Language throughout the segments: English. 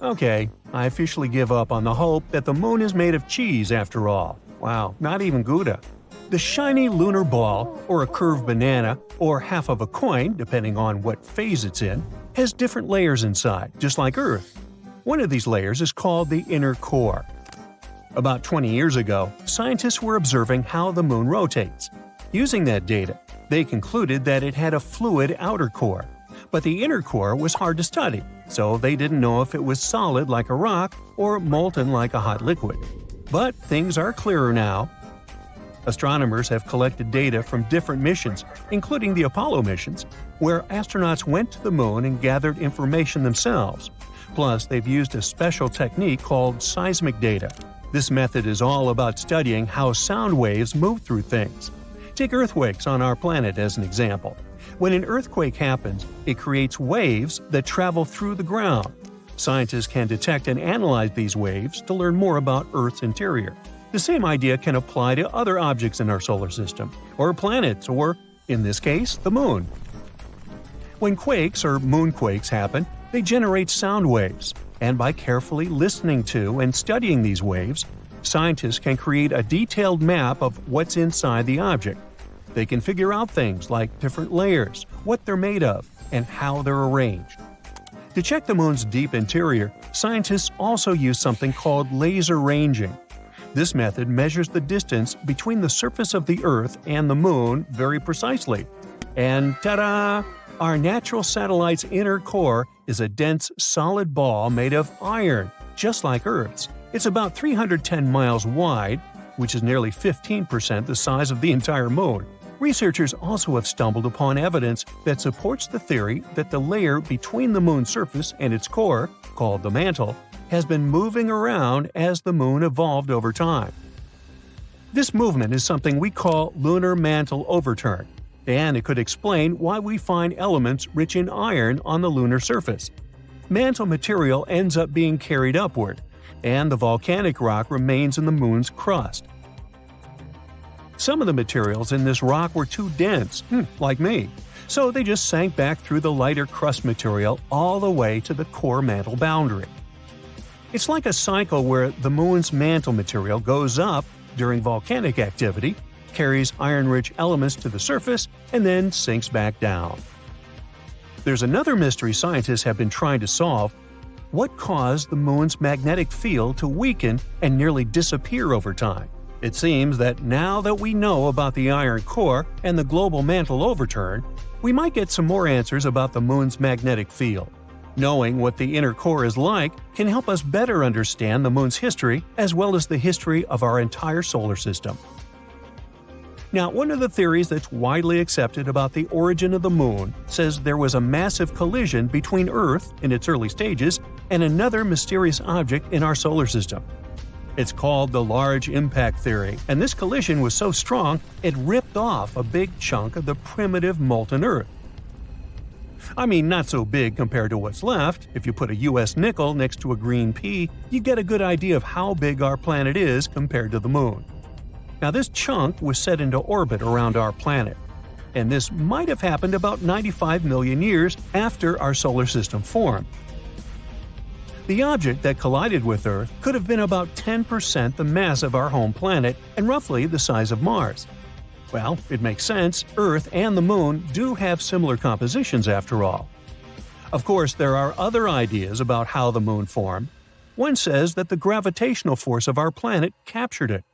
Okay, I officially give up on the hope that the moon is made of cheese after all. Wow, not even Gouda. The shiny lunar ball, or a curved banana, or half of a coin, depending on what phase it's in, has different layers inside, just like Earth. One of these layers is called the inner core. About 20 years ago, scientists were observing how the moon rotates. Using that data, they concluded that it had a fluid outer core. But the inner core was hard to study, so they didn't know if it was solid like a rock or molten like a hot liquid. But things are clearer now. Astronomers have collected data from different missions, including the Apollo missions, where astronauts went to the moon and gathered information themselves. Plus, they've used a special technique called seismic data. This method is all about studying how sound waves move through things. Take earthquakes on our planet as an example. When an earthquake happens, it creates waves that travel through the ground. Scientists can detect and analyze these waves to learn more about Earth's interior. The same idea can apply to other objects in our solar system, or planets, or, in this case, the moon. When quakes or moonquakes happen, they generate sound waves, and by carefully listening to and studying these waves, scientists can create a detailed map of what's inside the object. They can figure out things like different layers, what they're made of, and how they're arranged. To check the moon's deep interior, scientists also use something called laser ranging. This method measures the distance between the surface of the Earth and the moon very precisely. And ta-da! Our natural satellite's inner core is a dense, solid ball made of iron, just like Earth's. It's about 310 miles wide, which is nearly 15% the size of the entire moon. Researchers also have stumbled upon evidence that supports the theory that the layer between the moon's surface and its core, called the mantle, has been moving around as the moon evolved over time. This movement is something we call lunar mantle overturn, and it could explain why we find elements rich in iron on the lunar surface. Mantle material ends up being carried upward, and the volcanic rock remains in the moon's crust. Some of the materials in this rock were too dense, like me, so they just sank back through the lighter crust material all the way to the core mantle boundary. It's like a cycle where the moon's mantle material goes up during volcanic activity, carries iron-rich elements to the surface, and then sinks back down. There's another mystery scientists have been trying to solve. What caused the moon's magnetic field to weaken and nearly disappear over time? It seems that now that we know about the iron core and the global mantle overturn, we might get some more answers about the moon's magnetic field. Knowing what the inner core is like can help us better understand the moon's history as well as the history of our entire solar system. Now, one of the theories that's widely accepted about the origin of the moon says there was a massive collision between Earth in its early stages and another mysterious object in our solar system. It's called the Large Impact Theory, and this collision was so strong it ripped off a big chunk of the primitive molten Earth. I mean, not so big compared to what's left. If you put a US nickel next to a green pea, you get a good idea of how big our planet is compared to the moon. Now, this chunk was set into orbit around our planet, and this might have happened about 95 million years after our solar system formed. The object that collided with Earth could have been about 10% the mass of our home planet and roughly the size of Mars. Well, it makes sense. Earth and the Moon do have similar compositions after all. Of course, there are other ideas about how the Moon formed. One says that the gravitational force of our planet captured it.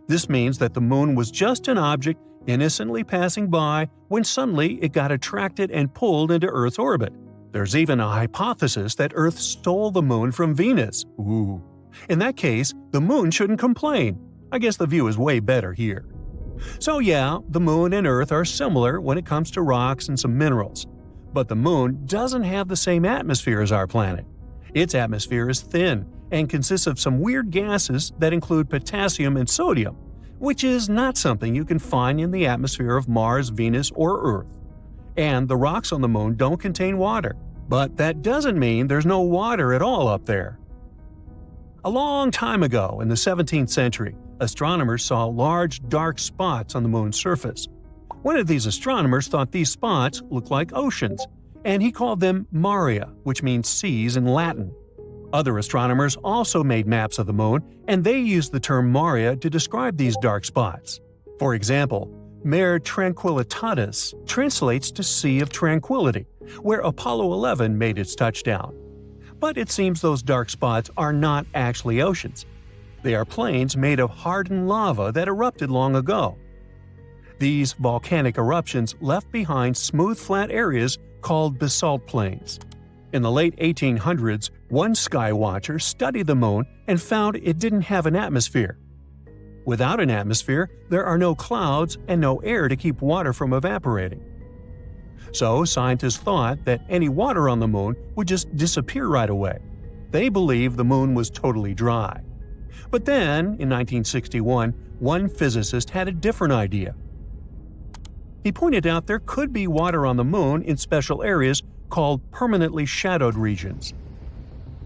This means that the Moon was just an object innocently passing by when suddenly it got attracted and pulled into Earth's orbit. There's even a hypothesis that Earth stole the Moon from Venus. Ooh. In that case, the Moon shouldn't complain. I guess the view is way better here. So yeah, the Moon and Earth are similar when it comes to rocks and some minerals. But the Moon doesn't have the same atmosphere as our planet. Its atmosphere is thin and consists of some weird gases that include potassium and sodium, which is not something you can find in the atmosphere of Mars, Venus, or Earth. And the rocks on the Moon don't contain water. But that doesn't mean there's no water at all up there. A long time ago, in the 17th century, astronomers saw large dark spots on the Moon's surface. One of these astronomers thought these spots looked like oceans, and he called them Maria, which means seas in Latin. Other astronomers also made maps of the moon, and they used the term Maria to describe these dark spots. For example, Mare Tranquillitatis translates to Sea of Tranquility, where Apollo 11 made its touchdown. But it seems those dark spots are not actually oceans. They are plains made of hardened lava that erupted long ago. These volcanic eruptions left behind smooth flat areas called basalt plains. In the late 1800s, one sky watcher studied the moon and found it didn't have an atmosphere. Without an atmosphere, there are no clouds and no air to keep water from evaporating. So scientists thought that any water on the moon would just disappear right away. They believed the moon was totally dry. But then, in 1961, one physicist had a different idea. He pointed out there could be water on the moon in special areas called permanently shadowed regions.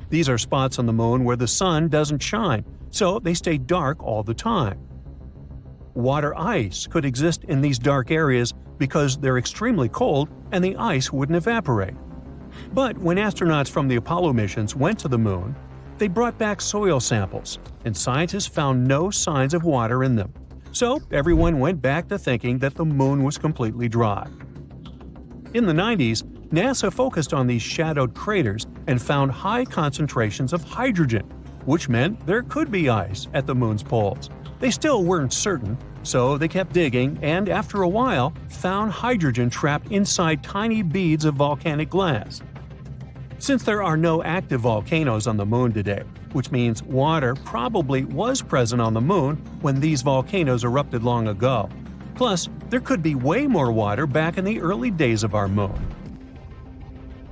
These are spots on the moon where the sun doesn't shine, so they stay dark all the time. Water ice could exist in these dark areas because they're extremely cold and the ice wouldn't evaporate. But when astronauts from the Apollo missions went to the moon, they brought back soil samples, and scientists found no signs of water in them. So everyone went back to thinking that the moon was completely dry. In the 90s, NASA focused on these shadowed craters and found high concentrations of hydrogen, which meant there could be ice at the moon's poles. They still weren't certain, so they kept digging and after a while found hydrogen trapped inside tiny beads of volcanic glass. Since there are no active volcanoes on the moon today, which means water probably was present on the moon when these volcanoes erupted long ago. Plus, there could be way more water back in the early days of our moon.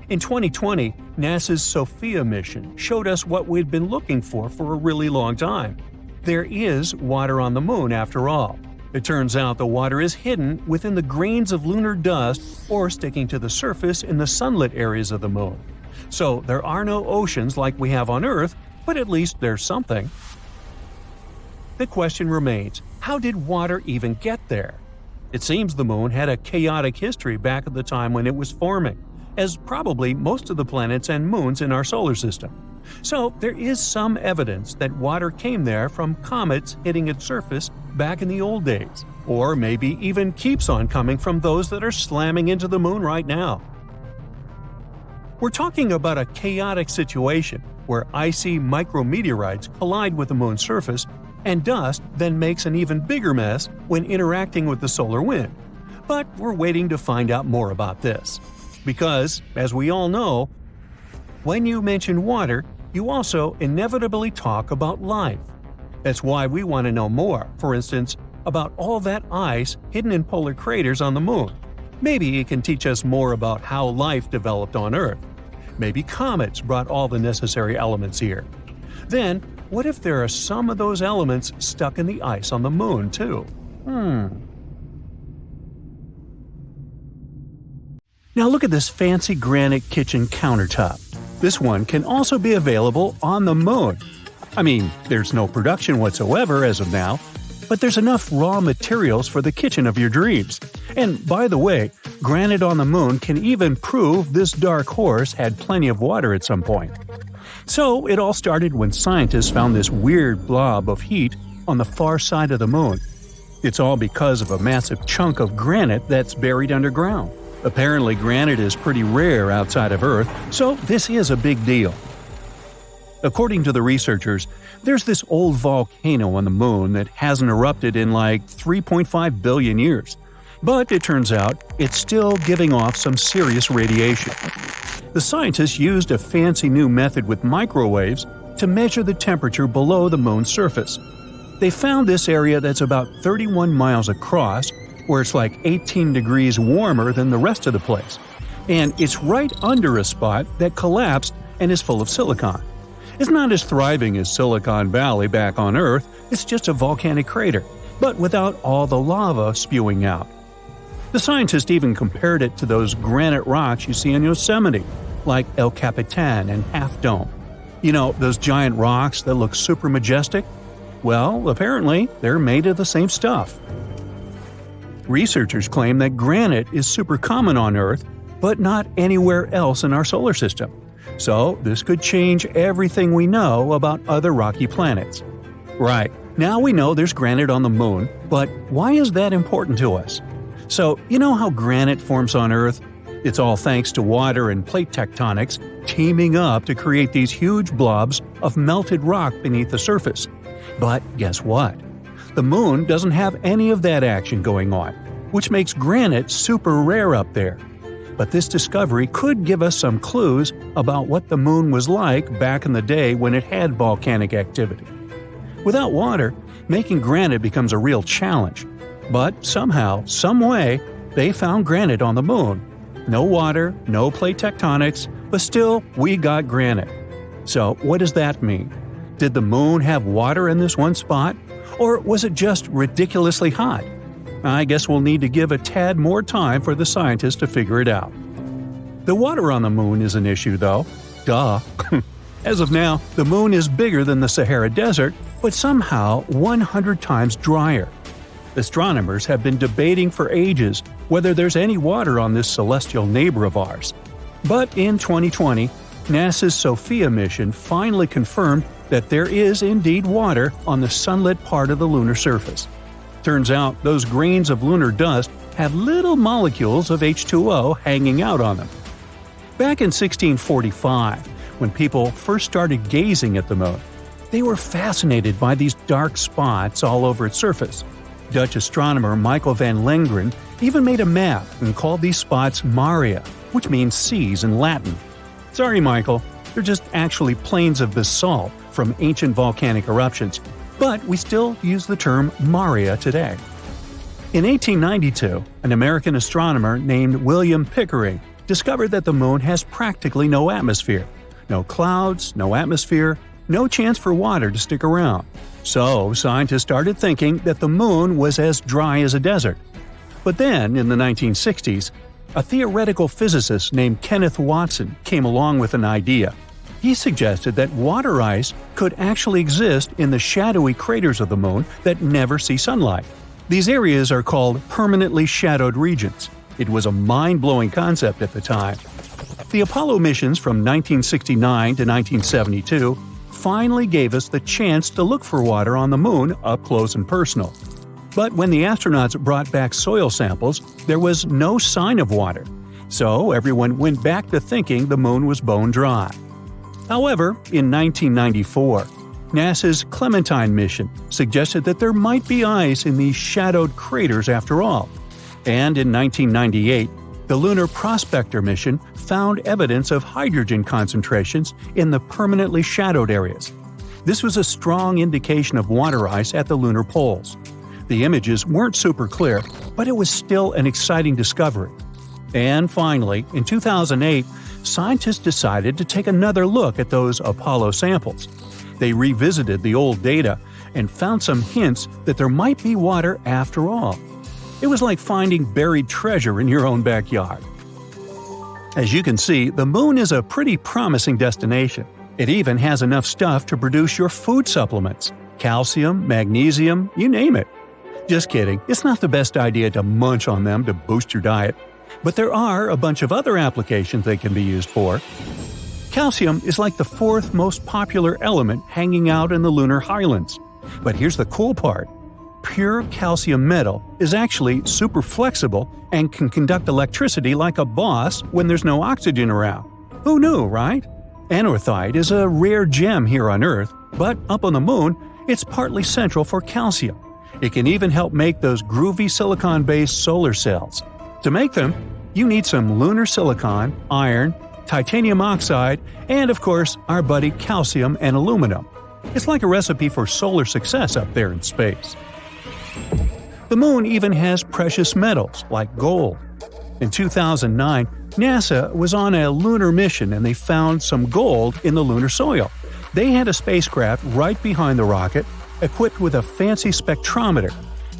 In 2020, NASA's SOFIA mission showed us what we'd been looking for a really long time. There is water on the moon after all. It turns out the water is hidden within the grains of lunar dust or sticking to the surface in the sunlit areas of the moon. So there are no oceans like we have on Earth, but at least there's something. The question remains, how did water even get there? It seems the moon had a chaotic history back at the time when it was forming, as probably most of the planets and moons in our solar system. So there is some evidence that water came there from comets hitting its surface back in the old days, or maybe even keeps on coming from those that are slamming into the moon right now. We're talking about a chaotic situation where icy micrometeorites collide with the moon's surface, and dust then makes an even bigger mess when interacting with the solar wind. But we're waiting to find out more about this. Because, as we all know, when you mention water, you also inevitably talk about life. That's why we want to know more, for instance, about all that ice hidden in polar craters on the moon. Maybe it can teach us more about how life developed on Earth. Maybe comets brought all the necessary elements here. Then, what if there are some of those elements stuck in the ice on the moon, too? Now look at this fancy granite kitchen countertop. This one can also be available on the moon. I mean, there's no production whatsoever as of now, but there's enough raw materials for the kitchen of your dreams. And by the way, granite on the moon can even prove this dark horse had plenty of water at some point. So it all started when scientists found this weird blob of heat on the far side of the moon. It's all because of a massive chunk of granite that's buried underground. Apparently granite is pretty rare outside of Earth, so this is a big deal. According to the researchers, there's this old volcano on the moon that hasn't erupted in like 3.5 billion years. But it turns out it's still giving off some serious radiation. The scientists used a fancy new method with microwaves to measure the temperature below the moon's surface. They found this area that's about 31 miles across, where it's like 18 degrees warmer than the rest of the place. And it's right under a spot that collapsed and is full of silicon. It's not as thriving as Silicon Valley back on Earth, it's just a volcanic crater, but without all the lava spewing out. The scientists even compared it to those granite rocks you see in Yosemite, like El Capitan and Half Dome. You know, those giant rocks that look super majestic? Well, apparently, they're made of the same stuff. Researchers claim that granite is super common on Earth, but not anywhere else in our solar system. So this could change everything we know about other rocky planets. Right, now we know there's granite on the Moon, but why is that important to us? So, you know how granite forms on Earth? It's all thanks to water and plate tectonics teaming up to create these huge blobs of melted rock beneath the surface. But guess what? The Moon doesn't have any of that action going on, which makes granite super rare up there. But this discovery could give us some clues about what the Moon was like back in the day when it had volcanic activity. Without water, making granite becomes a real challenge. But somehow, some way, they found granite on the Moon. No water, no plate tectonics, but still, we got granite. So what does that mean? Did the Moon have water in this one spot? Or was it just ridiculously hot? I guess we'll need to give a tad more time for the scientists to figure it out. The water on the Moon is an issue, though. Duh. As of now, the Moon is bigger than the Sahara Desert, but somehow 100 times drier. Astronomers have been debating for ages whether there's any water on this celestial neighbor of ours. But in 2020, NASA's SOFIA mission finally confirmed that there is indeed water on the sunlit part of the lunar surface. Turns out those grains of lunar dust have little molecules of H2O hanging out on them. Back in 1645, when people first started gazing at the Moon, they were fascinated by these dark spots all over its surface. Dutch astronomer Michael van Lengren even made a map and called these spots Maria, which means seas in Latin. Sorry, Michael, they're just actually plains of basalt from ancient volcanic eruptions, but we still use the term Maria today. In 1892, an American astronomer named William Pickering discovered that the Moon has practically no atmosphere. No clouds, no atmosphere, no chance for water to stick around. So scientists started thinking that the Moon was as dry as a desert. But then, in the 1960s, a theoretical physicist named Kenneth Watson came along with an idea. He suggested that water ice could actually exist in the shadowy craters of the Moon that never see sunlight. These areas are called permanently shadowed regions. It was a mind-blowing concept at the time. The Apollo missions from 1969 to 1972 finally gave us the chance to look for water on the Moon up close and personal. But when the astronauts brought back soil samples, there was no sign of water. So everyone went back to thinking the Moon was bone dry. However, in 1994, NASA's Clementine mission suggested that there might be ice in these shadowed craters after all. And in 1998, the Lunar Prospector mission found evidence of hydrogen concentrations in the permanently shadowed areas. This was a strong indication of water ice at the lunar poles. The images weren't super clear, but it was still an exciting discovery. And finally, in 2008, scientists decided to take another look at those Apollo samples. They revisited the old data and found some hints that there might be water after all. It was like finding buried treasure in your own backyard. As you can see, the Moon is a pretty promising destination. It even has enough stuff to produce your food supplements – calcium, magnesium, you name it. Just kidding, it's not the best idea to munch on them to boost your diet. But there are a bunch of other applications they can be used for. Calcium is like the fourth most popular element hanging out in the lunar highlands. But here's the cool part. Pure calcium metal is actually super flexible and can conduct electricity like a boss when there's no oxygen around. Who knew, right? Anorthite is a rare gem here on Earth, but up on the Moon, it's partly central for calcium. It can even help make those groovy silicon-based solar cells. To make them, you need some lunar silicon, iron, titanium oxide, and of course, our buddy calcium and aluminum. It's like a recipe for solar success up there in space. The Moon even has precious metals like gold. In 2009, NASA was on a lunar mission and they found some gold in the lunar soil. They had a spacecraft right behind the rocket, equipped with a fancy spectrometer.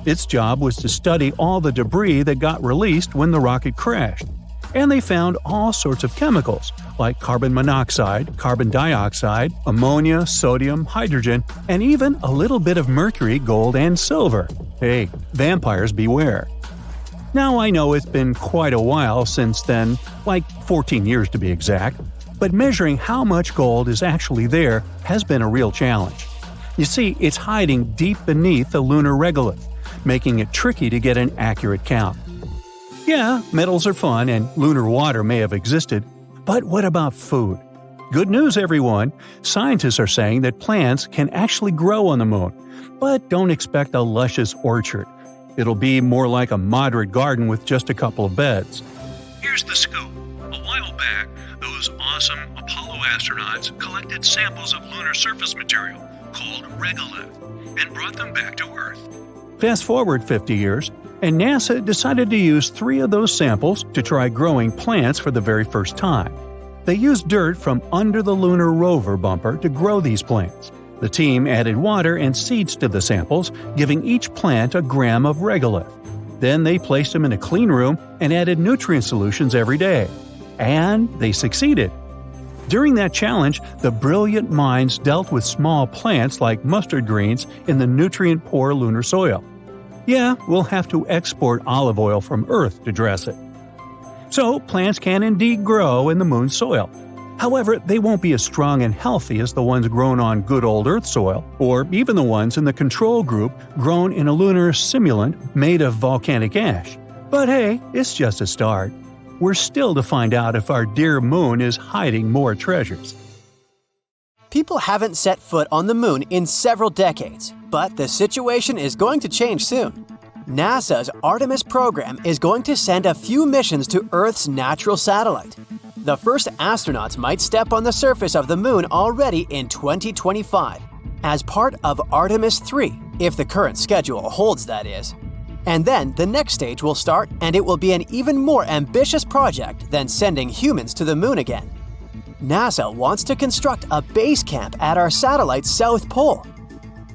Its job was to study all the debris that got released when the rocket crashed. And they found all sorts of chemicals, like carbon monoxide, carbon dioxide, ammonia, sodium, hydrogen, and even a little bit of mercury, gold, and silver. Hey, vampires beware. Now I know it's been quite a while since then, like 14 years to be exact, but measuring how much gold is actually there has been a real challenge. You see, it's hiding deep beneath the lunar regolith, making it tricky to get an accurate count. Yeah, metals are fun and lunar water may have existed, but what about food? Good news, everyone! Scientists are saying that plants can actually grow on the moon, but don't expect a luscious orchard. It'll be more like a moderate garden with just a couple of beds. Here's the scoop. A while back, those awesome Apollo astronauts collected samples of lunar surface material called regolith and brought them back to Earth. Fast forward 50 years, and NASA decided to use 3 of those samples to try growing plants for the very first time. They used dirt from under the lunar rover bumper to grow these plants. The team added water and seeds to the samples, giving each plant a gram of regolith. Then they placed them in a clean room and added nutrient solutions every day. And they succeeded. During that challenge, the brilliant minds dealt with small plants like mustard greens in the nutrient-poor lunar soil. Yeah, we'll have to export olive oil from Earth to dress it. So, plants can indeed grow in the moon's soil. However, they won't be as strong and healthy as the ones grown on good old Earth soil, or even the ones in the control group grown in a lunar simulant made of volcanic ash. But hey, it's just a start. We're still to find out if our dear moon is hiding more treasures. People haven't set foot on the moon in several decades, but the situation is going to change soon. NASA's Artemis program is going to send a few missions to Earth's natural satellite. The first astronauts might step on the surface of the moon already in 2025, as part of Artemis 3, if the current schedule holds, that is. And then the next stage will start, and it will be an even more ambitious project than sending humans to the moon again. NASA wants to construct a base camp at our satellite's south pole.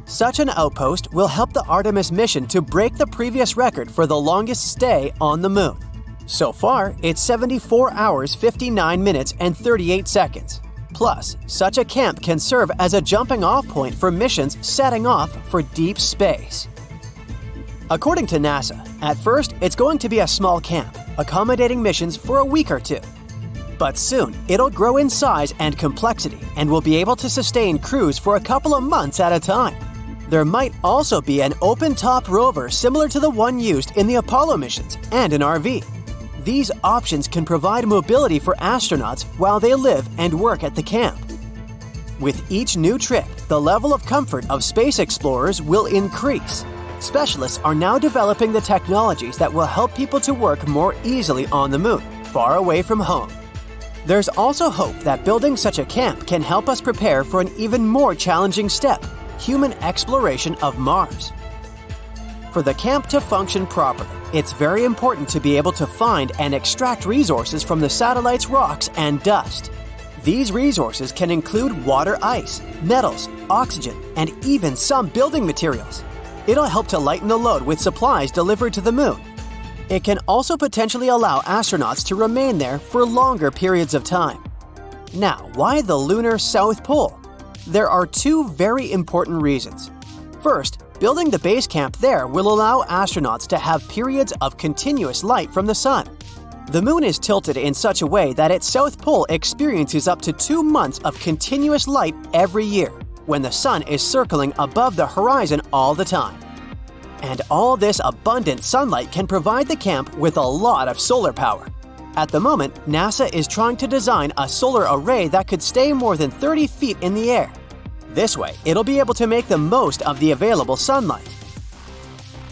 Such an outpost will help the Artemis mission to break the previous record for the longest stay on the moon. So far, it's 74 hours, 59 minutes, and 38 seconds. Plus, such a camp can serve as a jumping-off point for missions setting off for deep space. According to NASA, at first it's going to be a small camp, accommodating missions for a week or 2. But soon, it'll grow in size and complexity and will be able to sustain crews for a couple of months at a time. There might also be an open-top rover similar to the one used in the Apollo missions and an RV. These options can provide mobility for astronauts while they live and work at the camp. With each new trip, the level of comfort of space explorers will increase. Specialists are now developing the technologies that will help people to work more easily on the moon, far away from home. There's also hope that building such a camp can help us prepare for an even more challenging step: human exploration of Mars. For the camp to function properly, it's very important to be able to find and extract resources from the satellite's rocks and dust. These resources can include water ice, metals, oxygen, and even some building materials. It'll help to lighten the load with supplies delivered to the moon. It can also potentially allow astronauts to remain there for longer periods of time. Now, why the lunar South Pole? There are 2 very important reasons. First, building the base camp there will allow astronauts to have periods of continuous light from the sun. The moon is tilted in such a way that its south pole experiences up to 2 months of continuous light every year, when the sun is circling above the horizon all the time. And all this abundant sunlight can provide the camp with a lot of solar power. At the moment, NASA is trying to design a solar array that could stay more than 30 feet in the air. This way, it'll be able to make the most of the available sunlight.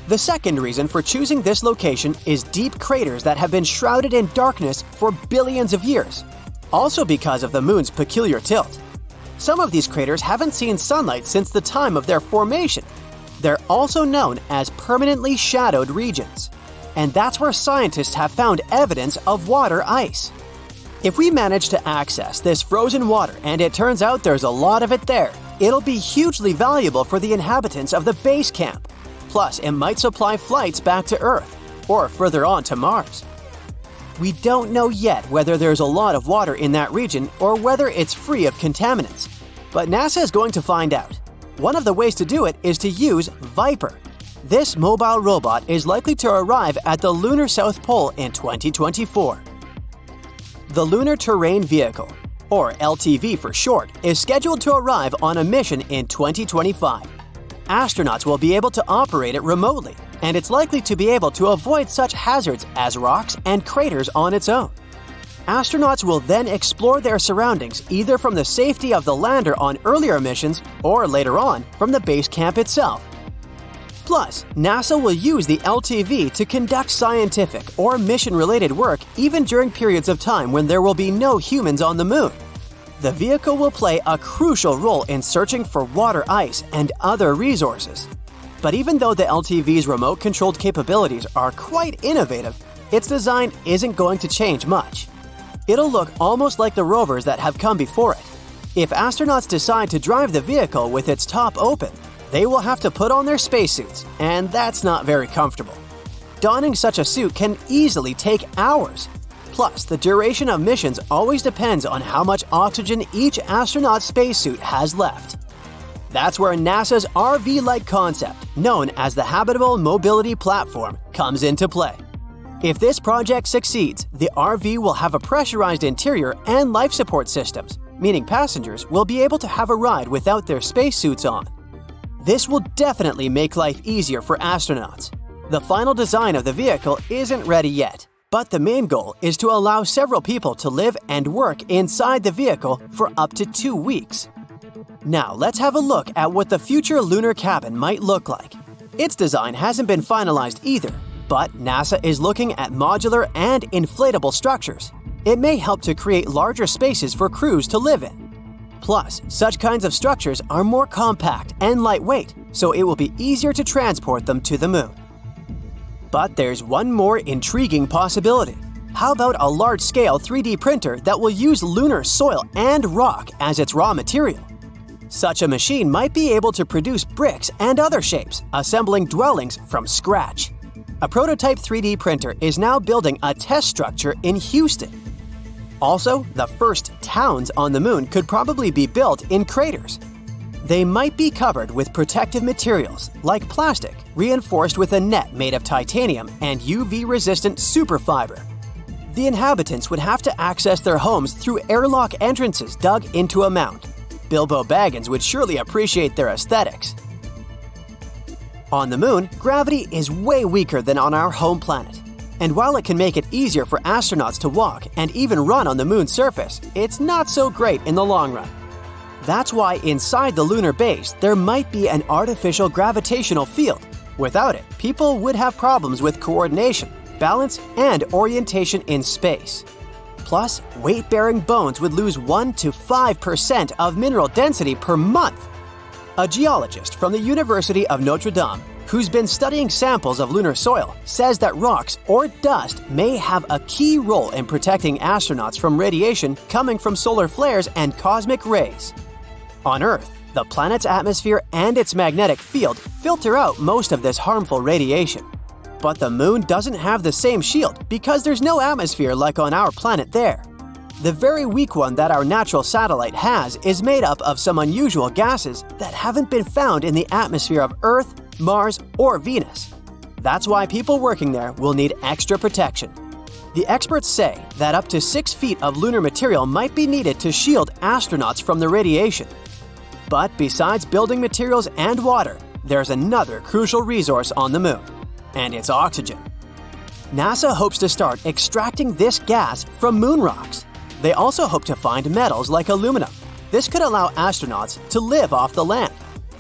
The second reason for choosing this location is deep craters that have been shrouded in darkness for billions of years, also because of the moon's peculiar tilt. Some of these craters haven't seen sunlight since the time of their formation. They're also known as permanently shadowed regions, and that's where scientists have found evidence of water ice. If we manage to access this frozen water and it turns out there's a lot of it there, it'll be hugely valuable for the inhabitants of the base camp. Plus, it might supply flights back to Earth, or further on to Mars. We don't know yet whether there's a lot of water in that region or whether it's free of contaminants, but NASA is going to find out. One of the ways to do it is to use VIPER. This mobile robot is likely to arrive at the lunar South Pole in 2024. The Lunar Terrain Vehicle, or LTV for short, is scheduled to arrive on a mission in 2025. Astronauts will be able to operate it remotely, and it's likely to be able to avoid such hazards as rocks and craters on its own. Astronauts will then explore their surroundings either from the safety of the lander on earlier missions or later on from the base camp itself. Plus, NASA will use the LTV to conduct scientific or mission-related work even during periods of time when there will be no humans on the Moon. The vehicle will play a crucial role in searching for water ice and other resources. But even though the LTV's remote-controlled capabilities are quite innovative, its design isn't going to change much. It'll look almost like the rovers that have come before it. If astronauts decide to drive the vehicle with its top open, they will have to put on their spacesuits, and that's not very comfortable. Donning such a suit can easily take hours. Plus, the duration of missions always depends on how much oxygen each astronaut's spacesuit has left. That's where NASA's RV-like concept, known as the Habitable Mobility Platform, comes into play. If this project succeeds, the RV will have a pressurized interior and life support systems, meaning passengers will be able to have a ride without their spacesuits on. This will definitely make life easier for astronauts. The final design of the vehicle isn't ready yet, but the main goal is to allow several people to live and work inside the vehicle for up to 2 weeks. Now let's have a look at what the future lunar cabin might look like. Its design hasn't been finalized either, but NASA is looking at modular and inflatable structures. It may help to create larger spaces for crews to live in. Plus, such kinds of structures are more compact and lightweight, so it will be easier to transport them to the Moon. But there's one more intriguing possibility. How about a large-scale 3D printer that will use lunar soil and rock as its raw material? Such a machine might be able to produce bricks and other shapes, assembling dwellings from scratch. A prototype 3D printer is now building a test structure in Houston. Also, the first towns on the Moon could probably be built in craters. They might be covered with protective materials like plastic, reinforced with a net made of titanium and UV-resistant superfiber. The inhabitants would have to access their homes through airlock entrances dug into a mound. Bilbo Baggins would surely appreciate their aesthetics. On the Moon, gravity is way weaker than on our home planet. And while it can make it easier for astronauts to walk and even run on the Moon's surface, it's not so great in the long run. That's why inside the lunar base, there might be an artificial gravitational field. Without it, people would have problems with coordination, balance, and orientation in space. Plus, weight-bearing bones would lose 1 to 5% of mineral density per month. A geologist from the University of Notre Dame, who's been studying samples of lunar soil, says that rocks or dust may have a key role in protecting astronauts from radiation coming from solar flares and cosmic rays. On Earth, the planet's atmosphere and its magnetic field filter out most of this harmful radiation. But the Moon doesn't have the same shield because there's no atmosphere like on our planet there. The very weak one that our natural satellite has is made up of some unusual gases that haven't been found in the atmosphere of Earth, Mars, or Venus. That's why people working there will need extra protection. The experts say that up to 6 feet of lunar material might be needed to shield astronauts from the radiation. But besides building materials and water, there's another crucial resource on the Moon, and it's oxygen. NASA hopes to start extracting this gas from moon rocks. They also hope to find metals like aluminum. This could allow astronauts to live off the land,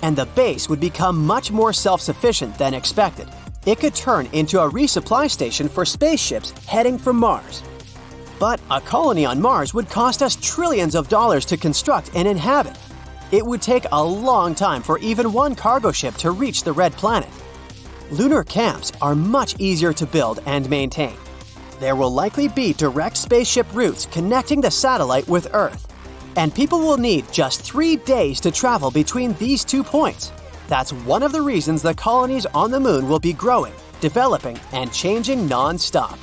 and the base would become much more self-sufficient than expected. It could turn into a resupply station for spaceships heading for Mars. But a colony on Mars would cost us trillions of dollars to construct and inhabit. It would take a long time for even one cargo ship to reach the red planet. Lunar camps are much easier to build and maintain. There will likely be direct spaceship routes connecting the satellite with Earth, and people will need just 3 days to travel between these 2 points. That's one of the reasons the colonies on the Moon will be growing, developing, and changing non-stop.